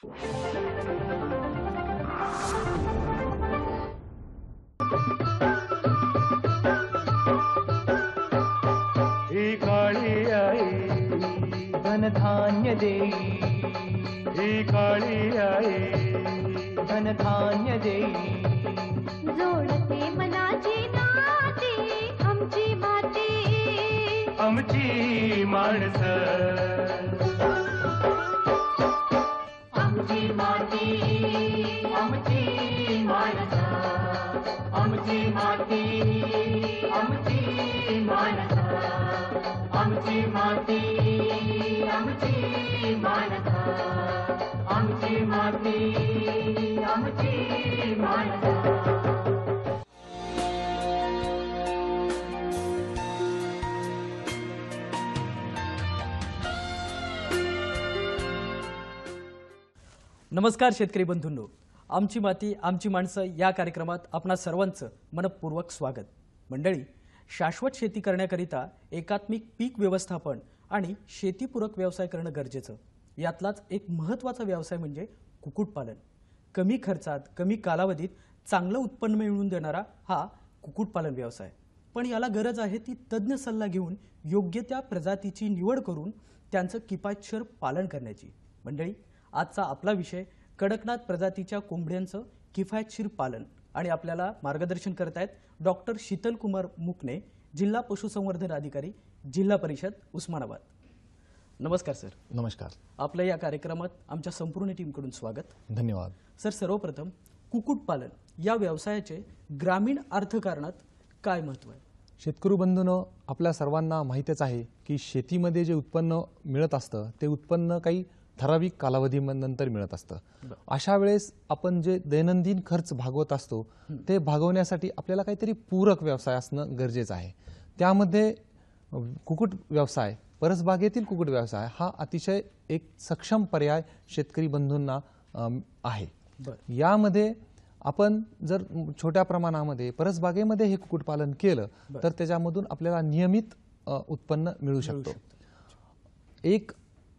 ही काळी आई धनधान्य देई, ही काळी आई धनधान्य देई, जोडते मनाची नाती आमची माती, आमची माणसं, आमची माती, आमची माणसं, आमची माती, आमची माणसं, आमची माती, आमची माणसं, आमची माती, आमची माणसं. नमस्कार शेतकरी बंधूंनो, आमची माती आमची माणसं या कार्यक्रमात आपणा सर्वांचं मनपूर्वक स्वागत. मंडळी, शाश्वत शेती करण्याकरिता एकात्मिक पीक व्यवस्थापन आणि शेतीपूरक व्यवसाय करणं गरजेचं. यातलाच एक महत्त्वाचा व्यवसाय म्हणजे कुक्कुटपालन. कमी खर्चात कमी कालावधीत चांगलं उत्पन्न मिळवून देणारा हा कुक्कुटपालन व्यवसाय. पण याला गरज आहे ती तज्ज्ञ सल्ला घेऊन योग्य त्या प्रजातीची निवड करून त्यांचं किफायतशीर पालन करण्याची. मंडळी, आजचा आपला विषय कडकनाथ प्रजातीच्या कोंबड्यांचं किफायतशीर पालन. आणि आपल्याला मार्गदर्शन करत आहेत डॉक्टर शीतलकुमार मुकणे, जिल्हा पशुसंवर्धन अधिकारी, जिल्हा परिषद उस्मानाबाद. नमस्कार सर. नमस्कार. आपल्या या कार्यक्रमात आमच्या संपूर्ण टीमकडून स्वागत. धन्यवाद. सर, सर्वप्रथम कुक्कुटपालन या व्यवसायाचे ग्रामीण अर्थकारणात काय महत्त्व आहे? शेतकरी बंधूंनो, आपल्या सर्वांना माहितीच आहे की शेतीमध्ये जे उत्पन्न मिळत असतं ते उत्पन्न काही ठराविक कालावधीनंतर मिळत असतं. अशा वेळेस आपण जे दैनंदिन खर्च भागवत असतो ते भागवण्यासाठी आपल्याला काहीतरी पूरक व्यवसाय असणं गरजेचं आहे. त्यामध्ये कुक्कुट व्यवसाय, परसबागेतील कुक्कुट व्यवसाय हा अतिशय एक सक्षम पर्याय शेतकरी बंधूंना आहे. यामध्ये आपण जर छोट्या प्रमाणामध्ये परसबागेमध्ये हे कुक्कुटपालन केलं तर त्याच्यामधून आपल्याला नियमित उत्पन्न मिळू शकतो.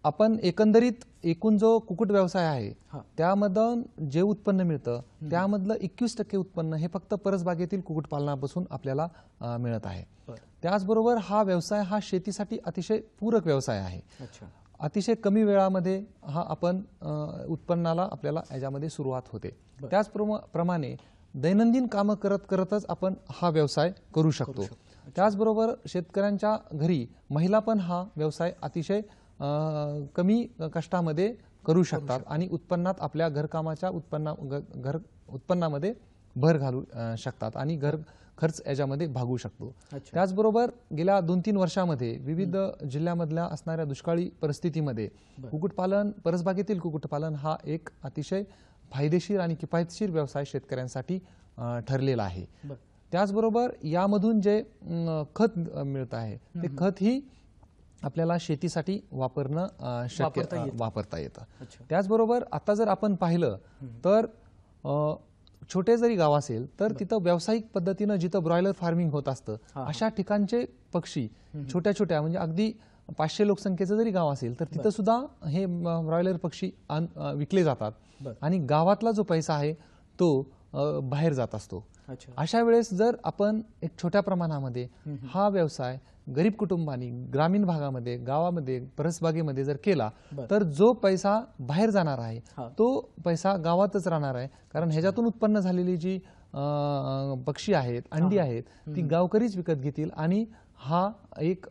आपण एकंदरीत एकूण जो कुक्कुट व्यवसाय आहे त्यामधून जे उत्पन्न मिळतं त्यामधलं 21% उत्पन्न हे फक्त परसबागेतील कुक्कुटपालनापासून आपल्याला मिळत आहे. त्याचबरोबर हा व्यवसाय हा शेतीसाठी अतिशय पूरक व्यवसाय आहे. अतिशय कमी वेळामध्ये हा आपण उत्पन्नाला आपल्याला याच्यामध्ये सुरुवात होते. त्याचप्रमाणे दैनंदिन कामं करत करतच आपण हा व्यवसाय करू शकतो. त्याचबरोबर शेतकऱ्यांच्या घरी महिला पण हा व्यवसाय अतिशय कमी कष्टामध्ये करू शकतात आणि उत्पन्नात आपल्या घरकामाच्या उत्पन्नामध्ये भर घालू शकतात आणि घर खर्च याच्यामध्ये भागू शकतो. त्याचबरोबर गेल्या 2-3 वर्षामध्ये विविध जिल्ह्यामधल्या असणाऱ्या दुष्काळी परिस्थितीमध्ये कुक्कुटपालन, परसबागेतील कुक्कुटपालन हा एक अतिशय फायदेशीर आणि किफायतशीर व्यवसाय शेतकऱ्यांसाठी ठरलेला आहे. त्याचबरोबर यामधून जे खत मिळत आहे ते खत ही आपल्याला शेतीसाठी वापरता येतं. त्याचबरोबर आता जर आपण पाहिलं तर छोटे जरी गाव असेल तर तिथं व्यावसायिक पद्धतीनं जिथं ब्रॉयलर फार्मिंग होत असतं अशा ठिकाणचे पक्षी छोट्या छोट्या म्हणजे अगदी 500 लोकसंख्येचं जरी गाव असेल तर तिथं सुद्धा हे ब्रॉयलर पक्षी विकले जातात आणि गावातला जो पैसा आहे तो बाहेर जात असतो. अशा वेळेस जर आपण एक छोट्या प्रमाणामध्ये हा व्यवसाय गरीब कुटुंबांनी ग्रामीण भागामध्ये, गावामध्ये, परसबागेमध्ये जर केला तर जो पैसा बाहेर जाणार आहे तो पैसा गावातच राहणार आहे. कारण ह्याच्यातून उत्पन्न झालेली जी पक्षी आहेत, अंडी आहेत ती गावकरीच विकत घेतील आणि हा एक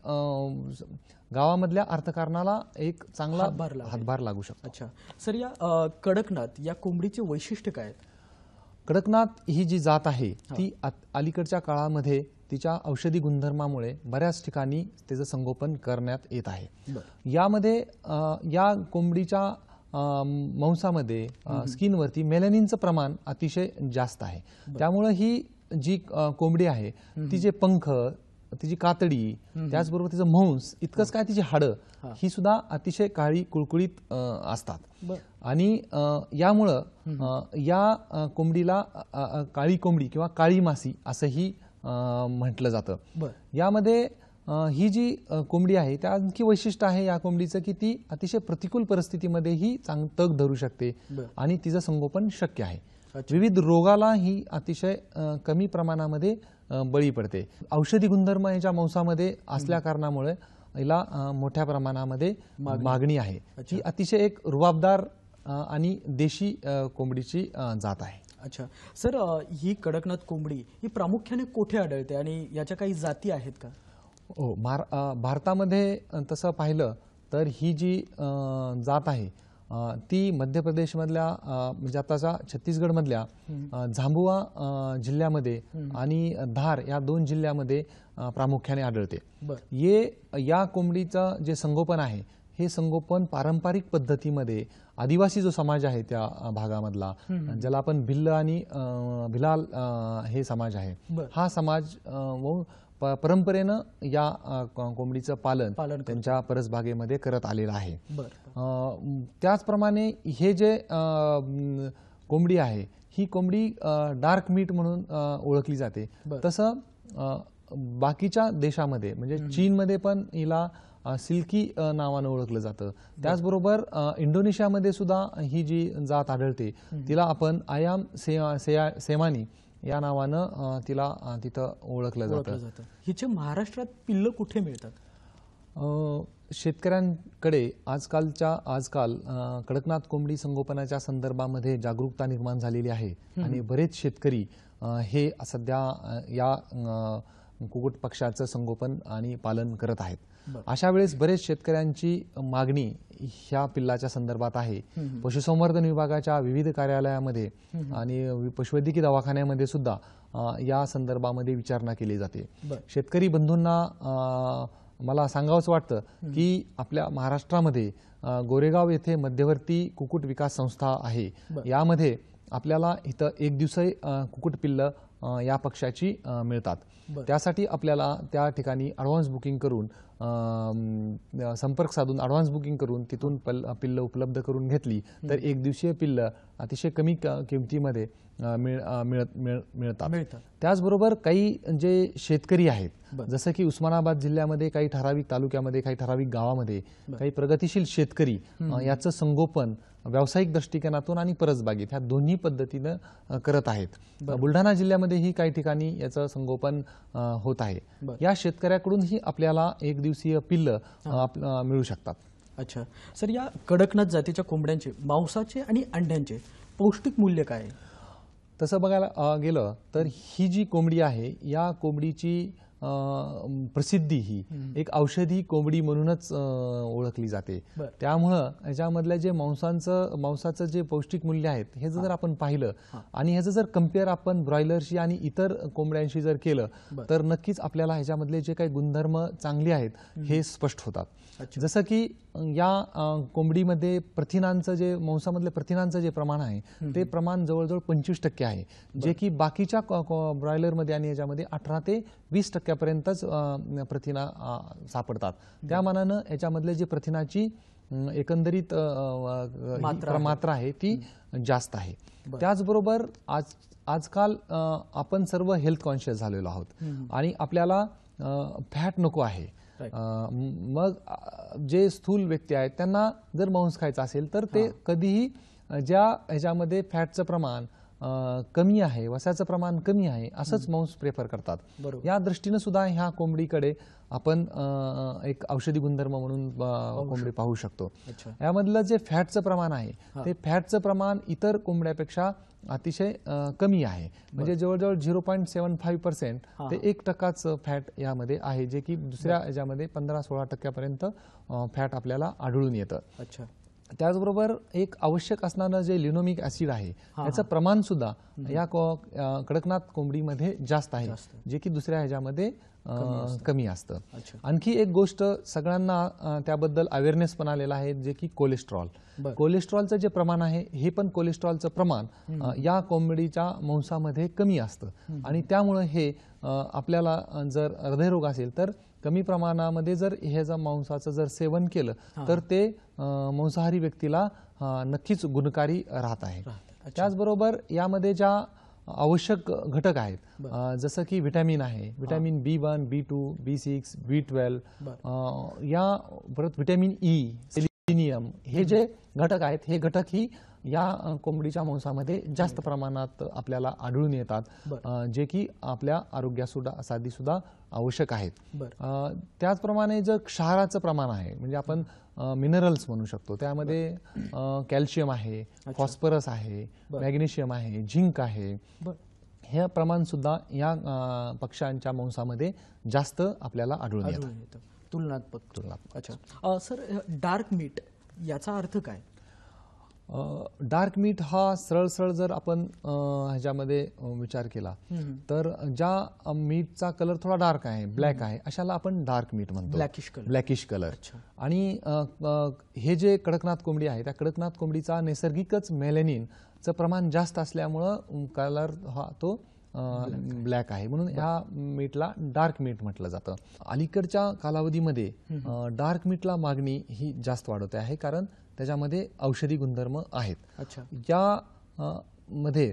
गावामधल्या अर्थकारणाला एक चांगला हातभार लागू शकतो. अच्छा सर, या कडकनाथ या कोंबडीचे वैशिष्ट्य काय आहेत? कडकनाथ ही जी जात आहे ती अलीकडच्या काळामध्ये तिच्या औषधी गुणधर्मामुळे बऱ्याच ठिकाणी त्याचं संगोपन करण्यात येत आहे. यामध्ये या कोंबडीच्या मांसामध्ये स्किनवरती मेलॅनिनचं प्रमाण अतिशय जास्त आहे. त्यामुळे ही जी कोंबडी आहे तिचे पंख, तिची कातडी, त्याचबरोबर तिचं मांस इतकंच काय तिची हाडं ही सुद्धा अतिशय काळी कुळकुळीत असतात. आणि यामुळं या कोंबडीला काळी कोंबडी किंवा काळी मासी असंही म्हटलं जातं. यामध्ये ही जी कोंबडी आहे त्या आणखी वैशिष्ट्य आहे या कोंबडीचं की ती अतिशय प्रतिकूल परिस्थितीमध्येही तग धरू शकते आणि तिचं संगोपन शक्य आहे. विविध रोगाला ही अतिशय कमी प्रमाणामध्ये बळी पडते. औषधी गुणधर्म याच्या मांसामध्ये असल्या कारणामुळे हिला मोठ्या प्रमाणामध्ये मागणी आहे. ही अतिशय एक रुबाबदार आणि देशी कोंबडीची जात आहे. अच्छा सर, ही कडकनाथ कोंबडी ही प्रामुख्याने कुठे आढळते आणि याच्या काही जाती आहेत का? हो, भारतामध्ये तसं पाहिलं तर ही जी जात आहे ती मध्य प्रदेशमधल्या म्हणजे आताच्या छत्तीसगडमधल्या झांबुआ जिल्ह्यामध्ये आणि धार या 2 जिल्ह्यामध्ये प्रामुख्याने आढळते. या कोंबडीचं जे संगोपन आहे हे संगोपन पारंपरिक पद्धतीमध्ये आदिवासी जो समाज आहे त्या भागामधला, ज्याला आपण भिल्ल आणि भिलाल हे समाज आहे, हा समाज परंपरेनं या कोंबडीचं पालन त्यांच्या परसबागेमध्ये करत आलेलं आहे. त्याचप्रमाणे हे जे कोंबडी आहे ही कोंबडी डार्क मीट म्हणून ओळखली जाते. तसं बाकीच्या देशामध्ये म्हणजे चीनमध्ये पण हिला सिल्की नावानं ओळखलं जातं. त्याचबरोबर इंडोनेशियामध्ये सुद्धा ही जी जात आढळते तिला आपण आयाम सेमानी या नावानं तिला तिथं ओळखलं जातं. हिचे महाराष्ट्रात पिल्ल कुठे मिळतात? शेतकऱ्यांकडे आजकाल कडकनाथ कोंबडी संगोपनाच्या संदर्भामध्ये जागरूकता निर्माण झालेली आहे आणि बरेच शेतकरी हे सध्या या कुकुट पक्षाचं संगोपन आणि पालन करत आहेत. अशा वेळेस बरेच शेतकऱ्यांची मागणी ह्या पिल्लाच्या संदर्भात आहे. पशुसंवर्धन विभागाच्या विविध कार्यालयामध्ये आणि पशुवैद्यकीय दवाखान्यामध्ये सुद्धा या संदर्भामध्ये विचारणा केली जाते. शेतकरी बंधूंना मला सांगावंच वाटतं की आपल्या महाराष्ट्रामध्ये गोरेगाव येथे मध्यवर्ती कुकुट विकास संस्था आहे. यामध्ये आपल्याला इथं 1 दिवसीय कुकुट पिल्ल या पक्षाची मिळतात. त्यासाठी आपल्याला त्या ठिकाणी ॲडव्हान्स बुकिंग करून संपर्क साधून ॲडव्हान्स बुकिंग करून तिथून पिल्ल उपलब्ध करून घेतली तर 1 दिवसीय पिल्ल अतिशय कमी किमतीमध्ये मिळतात. त्याचबरोबर काही जे शेतकरी आहेत जसं की उस्मानाबाद जिल्ह्यामध्ये काही ठराविक तालुक्यामध्ये काही ठराविक गावामध्ये काही प्रगतिशील शेतकरी याचं संगोपन व्यावसायिक दृष्टिकोनातून आणि परसबागेत ह्या दोन्ही पद्धतीनं करत आहेत. बुलढाणा जिल्ह्यामध्येही काही ठिकाणी याचं संगोपन होत आहे. या शेतकऱ्याकडूनही आपल्याला 1 दिवसीय पिल्ल मिळू शकतात. अच्छा सर, या कडकनाथ जातीच्या कोंबड्यांचे मांसाचे आणि अंड्यांचे पौष्टिक मूल्य काय आहे? तसं बघायला गेलं तर ही जी कोंबडी आहे या कोंबडीची प्रसिद्धी ही एक औषधी कोंबडी म्हणूनच ओळखली जाते. त्यामुळं याच्यामधल्या जे मांसाचं जे पौष्टिक मूल्य आहेत हे जर आपण पाहिलं आणि ह्याचं जर कम्पेअर आपण ब्रॉयलरशी आणि इतर कोंबड्यांशी जर केलं तर नक्कीच आपल्याला ह्याच्यामधले जे काही गुणधर्म चांगले आहेत हे स्पष्ट होतात. जसं की या कोंबडीमध्ये प्रथिनांचं जे मांसामधले प्रथिनांचं जे प्रमाण आहे ते प्रमाण जवळजवळ 25% आहे, जे की बाकीच्या ब्रॉयलरमध्ये आणि याच्यामध्ये 18 ते 20% प्रथिना सापडतात. त्या मानानं याच्यामधले जे प्रथिनाची एकंदरीत मात्रा आहे ती जास्त आहे. त्याचबरोबर आजकाल आपण सर्व हेल्थ कॉन्शियस झालेलो आहोत आणि आपल्याला फॅट नको आहे. मग जे स्थूल व्यक्ती आहेत त्यांना जर मांस खायचं असेल तर ते कधीही ज्या ह्याच्यामध्ये फॅटचं प्रमाण कमी आहे, वसाचं प्रमाण कमी आहे असंच मांस प्रेफर करतात. या दृष्टीने सुद्धा ह्या कोंबडीकडे आपण एक औषधी गुणधर्म म्हणून कोंबडी पाहू शकतो. यामधलं जे फॅटचं प्रमाण आहे ते फॅटचं प्रमाण इतर कोंबड्यापेक्षा अतिशय कमी आहे. म्हणजे जवळजवळ 0.75% ते 1% फॅट यामध्ये आहे, जे की दुसऱ्या याच्यामध्ये 15-16% फॅट आपल्याला आढळून येतं. त्याचबरोबर एक आवश्यक असणारं जे लिनोमिक ऍसिड आहे याचं प्रमाण सुद्धा या कडकनाथ कोंबडीमध्ये जास्त आहे, जे की दुसऱ्या ह्याच्यामध्ये कमी असतं. आणखी एक गोष्ट सगळ्यांना त्याबद्दल अवेअरनेस पण आलेला आहे, जे की कोलेस्ट्रॉलचं जे प्रमाण आहे हे पण कोलेस्ट्रॉलचं प्रमाण या कोंबडीच्या मांसामध्ये कमी असतं आणि त्यामुळे हे आपल्याला जर हृदयरोग असेल तर कमी प्रमाणामध्ये जर ह्याचं मांसाचं जर सेवन केलं तर ते मांसाहारी व्यक्तीला नक्कीच गुणकारी राहत आहे. त्याचबरोबर यामध्ये ज्या आवश्यक घटक आहेत. जसं की व्हिटॅमिन आहे, vitamin B1, B2, B6, B12, या परत व्हिटॅमिन ई, सेलिनियम, हे जे घटक आहेत, हे घटक ही या कोंबडीच्या मांसामध्ये जास्त प्रमाणात आपल्याला आढळून येतात, जे की आपल्या आरोग्यासाठी सुद्धा आवश्यक आहेत. त्याचप्रमाणे जर क्षाराचं प्रमाण आहे, म्हणजे आपण मिनरल्स म्हणू शकतो, त्यामध्ये कॅल्शियम आहे, फॉस्फरस आहे, मॅग्नेशियम आहे, झिंक आहे, हे प्रमाण सुद्धा या पक्ष्यांच्या मांसामध्ये जास्त आपल्याला आढळून येतं. तुलनात्मक. अच्छा सर, डार्क मीट याचा अर्थ काय? डार्क मीट हा सरळ जर आपण ह्याच्यामध्ये विचार केला तर ज्या मीटचा कलर थोडा डार्क आहे, ब्लॅक आहे, अशाला आपण डार्क मीट म्हणतो, ब्लॅकिश कलर. आणि हे जे कडकनाथ कोंबडी आहे, त्या कडकनाथ कोंबडीचा नैसर्गिकच मेलॅनिनचं प्रमाण जास्त असल्यामुळं कलर हा तो ब्लॅक आहे, म्हणून ह्या मीटला डार्क मीट म्हटलं जातं. अलीकडच्या कालावधीमध्ये डार्क मीटला मागणी ही जास्त वाढत आहे, कारण त्याच्यामध्ये औषधी गुणधर्म आहेत. या मध्ये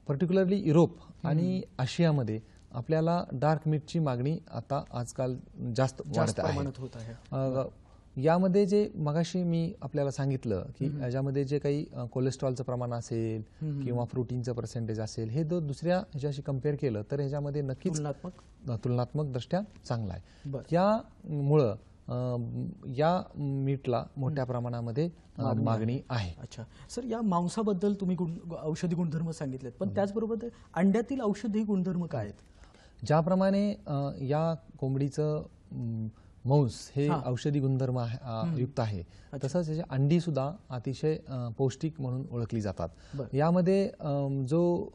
पर्टिक्युलरली युरोप आणि आशियामध्ये आपल्याला डार्क मीटची मागणी आता आजकाल जास्त वाढत आहे. यामध्ये जे मगाशी मी आपल्याला सांगितलं की याच्यामध्ये जे काही कोलेस्ट्रॉलचं प्रमाण असेल किंवा प्रोटीनचं पर्सेंटेज असेल, हे दुसऱ्या ह्याच्याशी कम्पेअर केलं तर ह्याच्यामध्ये नक्कीच तुलनात्मक दृष्ट्या चांगला आहे. यामुळं या मीटला मोठ्या प्रमाणामध्ये मागणी आहे. अच्छा सर, या मांसाबद्दल तुम्ही औषधी गुणधर्म सांगितलेत, पण त्याचबरोबर अंड्यातील औषधी गुणधर्म काय आहेत? ज्याप्रमाणे या कोंबडीचं मांस हे औषधी गुणधर्म युक्त आहे, तसंच त्याची अंडी सुद्धा अतिशय पौष्टिक म्हणून ओळखली जातात. यामध्ये जो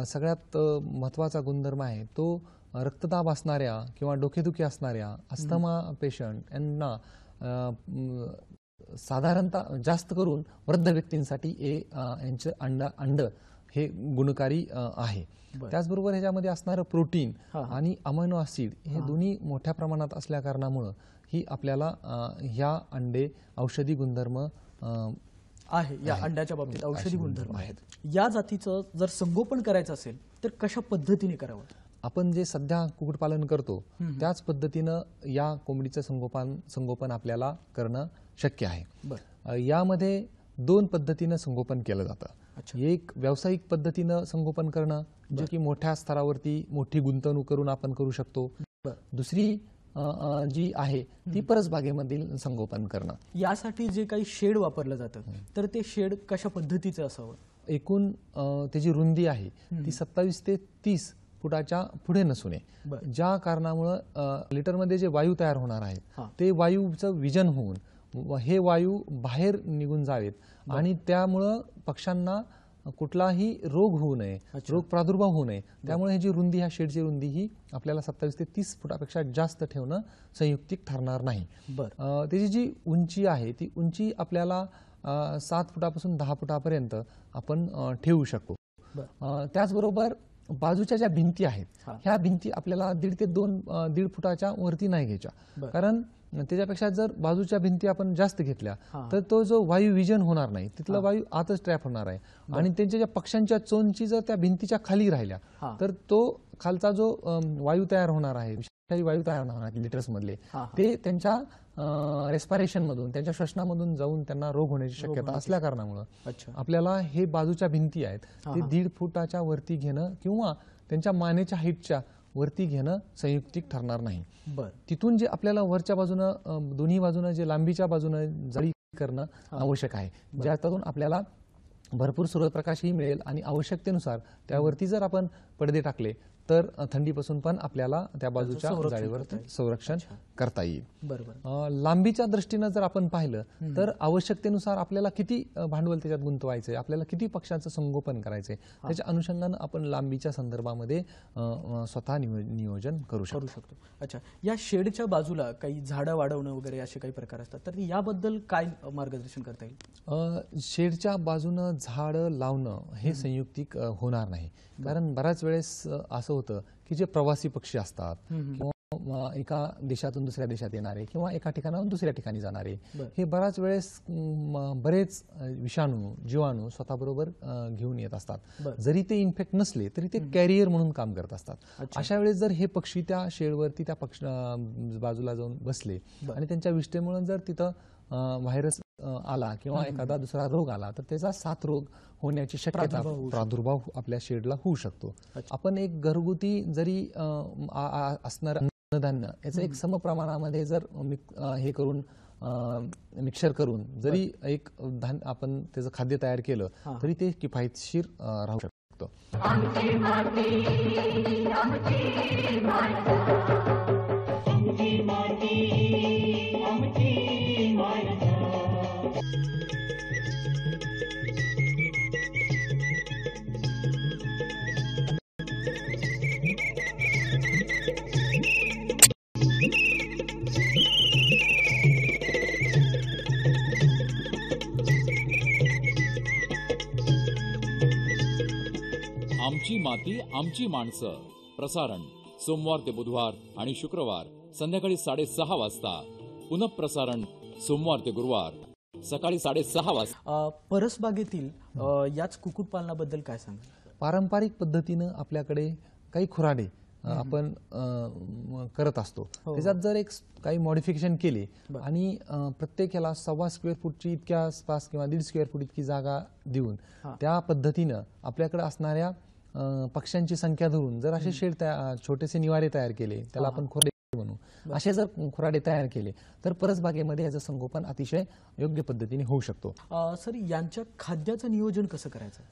सगळ्यात महत्त्वाचा गुणधर्म आहे तो रक्तदाब असणाऱ्या किंवा डोकेदुखी असणाऱ्या अस्थमा पेशंट यांना साधारणतः जास्त करून वृद्ध व्यक्तींसाठी यांचं अंड हे गुणकारी आहे. त्याचबरोबर ह्याच्यामध्ये असणारं प्रोटीन आणि अमायनो ऍसिड हे दोन्ही मोठ्या प्रमाणात असल्या कारणामुळं ही आपल्याला ह्या अंडे औषधी गुणधर्म आहे. या अंड्याच्या बाबतीत औषधी गुणधर्म आहेत. या जातीचं जर संगोपन करायचं असेल तर कशा पद्धतीने करावं? आपण जे सध्या कुक्कुटपालन करतो त्याच पद्धतीनं या कोंबडीचं संगोपन आपल्याला करणं शक्य आहे. यामध्ये दोन पद्धतीनं संगोपन केलं जातं. एक व्यावसायिक पद्धतीनं संगोपन करणं, जे की मोठ्या स्तरावरती मोठी गुंतवणूक करून आपण करू शकतो. दुसरी जी आहे ती परसबागेमधील संगोपन करणं. यासाठी जे काही शेड वापरलं जातं तर ते शेड कशा पद्धतीचं असावं? एकूण त्याची रुंदी आहे ती 27 ते 30 फुटाच्या पुढे नसू नये, ज्या कारणामुळं लिटरमध्ये जे वायू तयार होणार आहेत ते वायूचं विजन होऊन हे वायू बाहेर निघून जावेत आणि त्यामुळं पक्ष्यांना कुठलाही रोग होऊ नये, रोग प्रादुर्भाव होऊ नये. त्यामुळे जी रुंदी, ह्या शेडची रुंदी ही आपल्याला 27 ते 30 फुटापेक्षा जास्त ठेवणं संयुक्तिक ठरणार नाही. त्याची जी उंची आहे ती उंची आपल्याला 7 फुटापासून 10 फुटापर्यंत आपण ठेवू शकतो. त्याचबरोबर बाजूच्या ज्या भिंती आहेत ह्या भिंती आपल्याला 1.5 ते 2.5 फुटाच्या वरती नाही घ्यायच्या, कारण त्याच्यापेक्षा जर बाजूच्या भिंती आपण जास्त घेतल्या तर तो जो वायू विजन होणार नाही, तिथला वायू आतच ट्रॅप होणार आहे आणि त्यांच्या ज्या पक्ष्यांच्या चोंची जर त्या भिंतीच्या खाली राहिल्या तर तो खालचा जो वायू तयार होणार आहे, विषारी वायू तयार होणार आहे लिटर्स मधले, ते त्यांच्या रेस्पिरेशन मधून, त्यांच्या श्वसनामधून जाऊन त्यांना रोग होण्याची शक्यता असल्या कारणामुळे आपल्याला हे बाजूच्या भिंती आहेत ते 1.5 फुटाच्या वरती घेणं किंवा त्यांच्या मानेच्या हाईटच्या वरती घेणं संयुक्तिक ठरणार नाही. तिथून जे आपल्याला वरच्या बाजूनं, दोन्ही बाजूनं जे लांबीच्या बाजूनं जाळी करणं आवश्यक आहे, ज्यातून आपल्याला भरपूर सूर्यप्रकाशही मिळेल आणि आवश्यकतेनुसार त्यावरती जर आपण पडदे टाकले तर थंडीपासून पण आपल्याला त्या बाजूच्या जाळीवरती संरक्षण करता येईल. लांबीच्या दृष्टीनं जर आपण पाहिलं तर आवश्यकतेनुसार आपल्याला किती भांडवल त्याच्यात गुंतवायचंय, आपल्याला किती पक्ष्यांचं संगोपन करायचंय, त्याच्या अनुषंगानं आपण लांबीच्या संदर्भामध्ये स्वतः नियोजन करू शकतो. अच्छा, या शेडच्या बाजूला काही झाडं वाढवणं वगैरे असे काही प्रकार असतात, तर याबद्दल काय मार्गदर्शन करता येईल? शेडच्या बाजूनं झाडं लावणं हे संयुक्तिक होणार नाही, कारण बऱ्याच वेळेस असं होतं की जे प्रवासी पक्षी असतात किंवा एका देशातून दुसऱ्या देशात येणारे किंवा एका ठिकाणाहून दुसऱ्या ठिकाणी जाणारे हे बऱ्याच वेळेस बरेच विषाणू जीवाणू स्वतःबरोबर घेऊन येत असतात. जरी ते इन्फेक्ट नसले तरी ते कॅरियर म्हणून काम करत असतात. अशा वेळेस जर हे पक्षी त्या शेडवरती त्या बाजूला जाऊन बसले आणि त्यांच्या विष्ठेमुळे जर तिथं व्हायरस आला किंवा एखादा दुसरा रोग आला तर त्याचा साथ रोग होण्याची शक्यता प्रादुर्भाव आपल्या शेडला होऊ शकतो. आपण एक घरगुती जरी असणार अन्नधान्य याचं एक समप्रमाणामध्ये जर हे करून मिक्सर करून जरी एक धान्य आपण त्याचं खाद्य तयार केलं तरी ते किफायतशीर राहू शकतं. आमची माती आमची माणसं प्रसारण सोमवार ते बुधवार आणि शुक्रवार संध्याकाळी 6:30 वाजता. पुनःप्रसारण सोमवार ते गुरुवार सकाळी 6:30 वाजता. परसबागेतील याच कुक्कुटपालनाबद्दल काय सांगा? पारंपरिक पद्धतीनं आपल्याकडे काही खुराडे आपण करत असतो. त्याच्यात जर एक काही मॉडिफिकेशन केले आणि प्रत्येकाला 1.25 स्क्वेअर फूटची इतक्या आसपास किंवा 1.5 स्क्वेअर फूट इतकी जागा देऊन त्या पद्धतीनं आपल्याकडे असणाऱ्या पक्ष्यांची संख्या धरून जर असे शेड छोटेसे निवारे तयार केले, त्याला आपण खुराडे म्हणू, असे जर खुराडे तयार केले तर परसबागेमध्ये याचं संगोपन अतिशय योग्य पद्धतीने होऊ शकतो. सर, यांच्या खाद्याचं नियोजन कसं करायचं?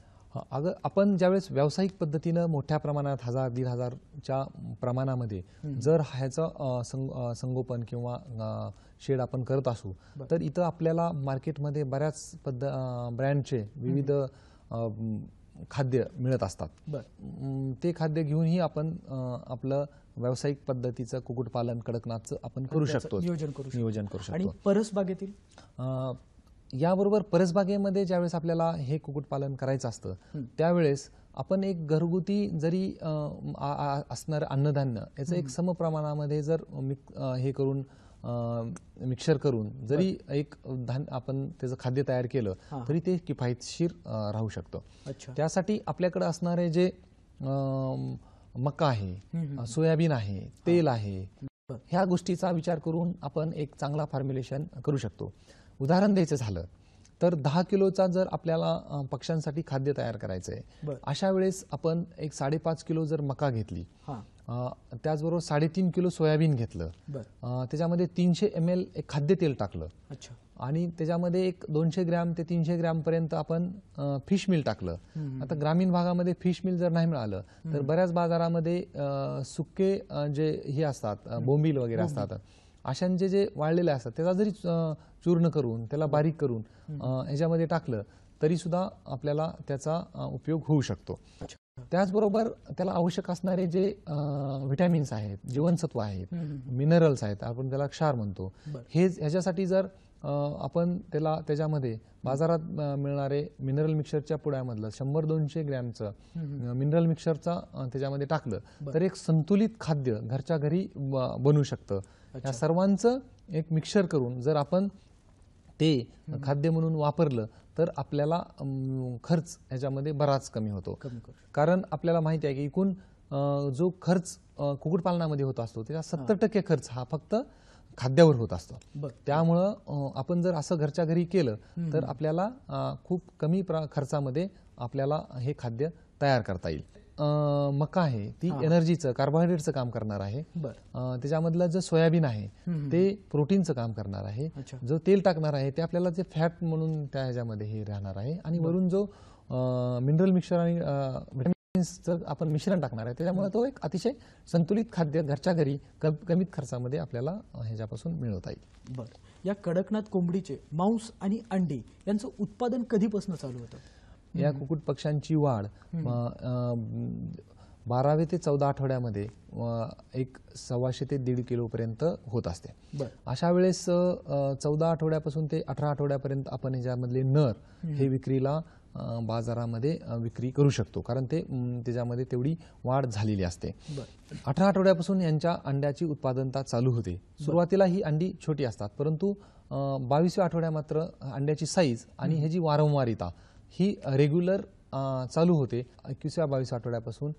अगं आपण ज्यावेळेस व्यावसायिक पद्धतीनं मोठ्या प्रमाणात 1000-1500च्या प्रमाणामध्ये जर ह्याचं संगोपन किंवा शेड आपण करत असू तर इथं आपल्याला मार्केटमध्ये बऱ्याच ब्रँडचे विविध खाद्य मिळत असतात. ते खाद्य घेऊनही आपण आपलं व्यावसायिक पद्धतीचं कुक्कुटपालन कडकनाथचं आपण करू शकतो, नियोजन करू शकतो. आणि परसबागेतील याबरोबर परसबागेमध्ये ज्यावेळेस आपल्याला हे कुक्कुटपालन करायचं असतं त्यावेळेस आपण एक घरगुती जरी असणारं अन्नधान्य याचं एक समप्रमाणामध्ये जर हे करून मिक्सर करून जरी एक धान्य आपण त्याचं खाद्य तयार केलं तरी ते किफायतशीर राहू शकतं. त्यासाठी आपल्याकडे असणारे जे मका आहे, सोयाबीन आहे, तेल आहे, ह्या गोष्टीचा विचार करून आपण एक चांगला फॉर्म्युलेशन करू शकतो. उदाहरण द्यायचं झालं तर 10 किलोचा जर आपल्याला पक्ष्यांसाठी खाद्य तयार करायचं आहे अशा वेळेस आपण एक 5.5 किलो जर मका घेतली, त्याचबरोबर 3.5 किलो सोयाबीन घेतलं, त्याच्यामध्ये 300 ml एक खाद्यतेल टाकलं आणि त्याच्यामध्ये एक 200 ग्रॅम ते 300 ग्रॅम पर्यंत आपण फिश मिल टाकलं. आता ग्रामीण भागामध्ये फिश मिल जर नाही मिळालं तर बऱ्याच बाजारामध्ये सुके जे हे असतात बोंबील वगैरे असतात अशांचे जे वाळलेले असतात त्याचा जरी चूर्ण करून त्याला बारीक करून ह्याच्यामध्ये टाकलं तरी सुद्धा आपल्याला त्याचा उपयोग होऊ शकतो. त्याचबरोबर त्याला आवश्यक असणारे जे व्हिटॅमिन्स आहेत, जीवनसत्व आहेत, मिनरल्स आहेत, आपण त्याला क्षार म्हणतो, हे ह्याच्यासाठी जर आपण त्याच्यामध्ये बाजारात मिळणारे मिनरल मिक्सरच्या पुड्यामधलं 100-200 ग्रॅमचं मिनरल मिक्सरचा त्याच्यामध्ये टाकलं तर एक संतुलित खाद्य घरच्या घरी बनू शकतं. या सर्वांचं एक मिक्सर करून जर आपण ते खाद्य म्हणून वापरलं तर आपल्याला खर्च ह्याच्यामध्ये बराच कमी होतो. कारण आपल्याला माहिती आहे की एकूण जो खर्च कुक्कुटपालनामध्ये होत असतो त्याचा 70% खर्च हा फक्त खाद्यावर होत असतो. त्यामुळं आपण जर असं घरच्या घरी केलं तर आपल्याला खूप कमी खर्चामध्ये आपल्याला हे खाद्य तयार करता येईल. मका आहे ती एनर्जीचं, कार्बोहायड्रेटचं काम करणार आहे. त्याच्यामधलं जे सोयाबीन आहे ते प्रोटीनचं काम करणार आहे. जो तेल टाकणार आहे ते आपल्याला जे फॅट म्हणून त्या ह्याच्यामध्ये हे राहणार आहे. आणि वरून जो मिनरल मिक्सर आणि व्हिटॅमिन्सचं आपण मिश्रण टाकणार आहे त्याच्यामुळे तो एक अतिशय संतुलित खाद्य घरच्या घरी कमीत खर्चामध्ये आपल्याला ह्याच्यापासून मिळवता येईल. बरं, या कडकनाथ कोंबडीचे मांस आणि अंडी यांचं उत्पादन कधीपासून चालू होतं? या कुक्कुट पक्ष्यांची वाढ 12 ते 14 आठवड्यामध्ये एक 1.25 ते 1.5 किलो पर्यंत होत असते. अशा वेळेस 14 आठवड्यापासून ते 18 आठवड्यापर्यंत आपण ह्याच्यामधले नर हे विक्रीला बाजारामध्ये विक्री करू शकतो, कारण ते त्याच्यामध्ये तेवढी वाढ झालेली असते. 18 आठवड्यापासून यांच्या अंड्याची उत्पादनता चालू होते. सुरुवातीला ही अंडी छोटी असतात, परंतु 22व्या आठवड्या मात्र अंड्याची साईज आणि ह्याची वारंवारिता ही रेग्युलर चालू होते. 21व्या-22व्या आठवड्यापासून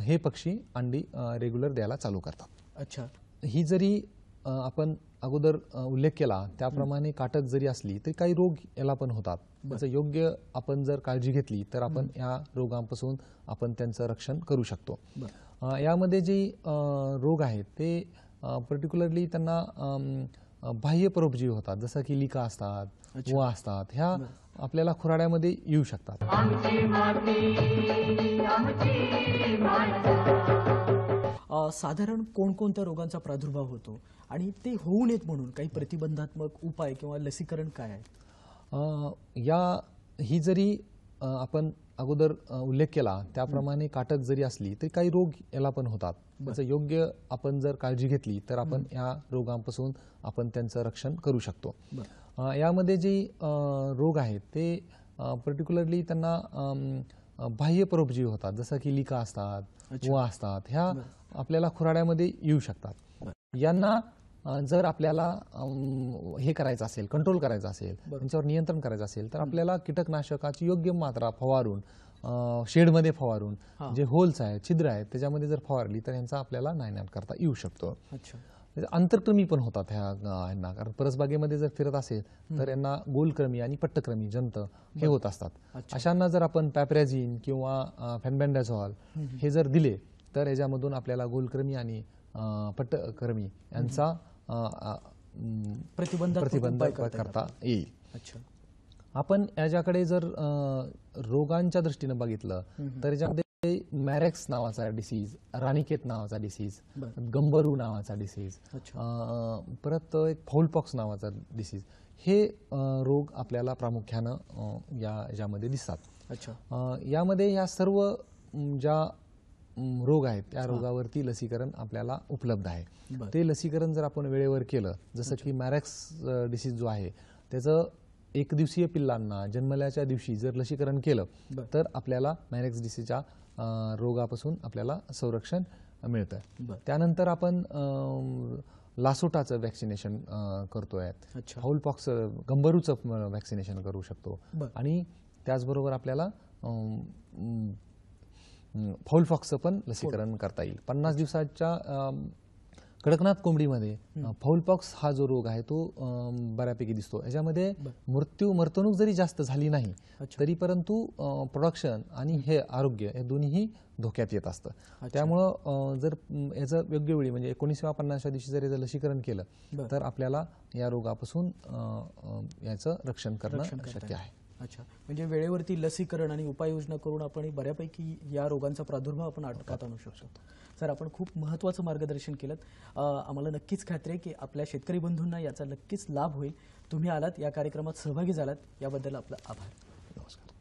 हे पक्षी अंडी रेग्युलर द्यायला चालू करतात. अच्छा. ही जरी आपण अगोदर उल्लेख केला त्याप्रमाणे काटक जरी असली तरी काही रोग याला पण होतात. त्याचं योग्य आपण जर काळजी घेतली तर आपण या रोगांपासून आपण त्यांचं रक्षण करू शकतो. यामध्ये जे रोग आहेत ते पर्टिक्युलरली त्यांना बाह्य परोपजीवी होतात, जसं की लिका असतात, वा असतात, ह्या आपल्याला खुराड्यामध्ये येऊ शकतात. साधारण कोणकोणत्या रोगांचा प्रादुर्भाव होतो आणि ते होऊ नयेत म्हणून काही प्रतिबंधात्मक उपाय किंवा लसीकरण काय आहे? ही जरी आपण अगोदर उल्लेख केला त्याप्रमाणे काटक जरी असली तरी काही रोग याला पण होतात. त्याचं योग्य आपण जर काळजी घेतली तर आपण या रोगांपासून आपण त्यांचं रक्षण करू शकतो. यामध्ये जे रोग आहेत ते पर्टिक्युलरली त्यांना बाह्य परोपजीवी होतात, जसं की लिका असतात, वा असतात, ह्या आपल्याला खुराड्यामध्ये येऊ शकतात. यांना जर आपल्याला हे करायचं असेल, कंट्रोल करायचं असेल, त्यांच्यावर नियंत्रण करायचं असेल तर आपल्याला कीटकनाशकाची योग्य मात्रा फवारून शेडमध्ये फवारून जे होल्स आहेत, छिद्र आहेत, त्याच्यामध्ये जर फवारली तर यांचा आपल्याला नायनाट करता येऊ शकतो. आंतरक्रमी पण होतात ह्यांना, कारण परसबागेमध्ये जर फिरत असेल तर यांना गोलक्रमी आणि पट्टक्रमी जंत हे होत असतात. अशांना जर आपण पॅपरॅझिन किंवा फेनबेंडाझॉल हे जर दिले तर याच्यामधून आपल्याला गोलक्रमी आणि पट्टक्रमी यांचा प्रतिबंध करता येईल. आपण याच्याकडे जर रोगांच्या दृष्टीने बघितलं तर याच्यामध्ये मॅरेक्स नावाचा डिसीज, राणीखेत नावाचा डिसीज, गंबरू नावाचा डिसीज, परत एक फाऊलपॉक्स नावाचा डिसीज, हे रोग आपल्याला प्रामुख्यानं यामध्ये दिसतात. यामध्ये या सर्व ज्या रोग आहेत त्या रोगावरती लसीकरण आपल्याला उपलब्ध आहे. ते लसीकरण जर आपण वेळेवर केलं, जसं की मॅरेक्स डिसीज जो आहे त्याचं 1 दिवसीय पिल्लांना जन्मल्याच्या दिवशी जर लसीकरण केलं तर आपल्याला मॅरेक्स डिसीजच्या रोगापासून आपल्याला संरक्षण मिळतं. त्यानंतर आपण लासोटाचं वॅक्सिनेशन करतोय, फाऊलपॉक्स गंबरूचं वॅक्सिनेशन करू शकतो आणि त्याचबरोबर आपल्याला फाऊलपॉक्सचं पण लसीकरण करता येईल. 50 दिवसाच्या कडकनाथ कोंबडीमध्ये फाऊलपॉक्स हा जो रोग आहे तो बऱ्यापैकी दिसतो. याच्यामध्ये मृत्यूक जरी जास्त झाली नाही तरी परंतु प्रोडक्शन आणि हे आरोग्य हे दोन्हीही धोक्यात येत असतं. त्यामुळं जर याचं योग्य वेळी म्हणजे 19व्या-50व्या दिवशी जर याचं लसीकरण केलं तर आपल्याला या रोगापासून याचं रक्षण करणं शक्य आहे. अच्छा, म्हणजे वेळेवरती लसीकरण आणि उपाययोजना करून आपण बऱ्यापैकी या रोगांचा प्रादुर्भाव आपण आटोक्यात आणू शकतो. सर, आपण खूप महत्त्वाचं मार्गदर्शन केलं. आम्हाला नक्कीच खात्री आहे की आपल्या शेतकरी बंधूंना याचा नक्कीच लाभ होईल. तुम्ही आलात, या कार्यक्रमात सहभागी झालात, याबद्दल आपला आभार. नमस्कार.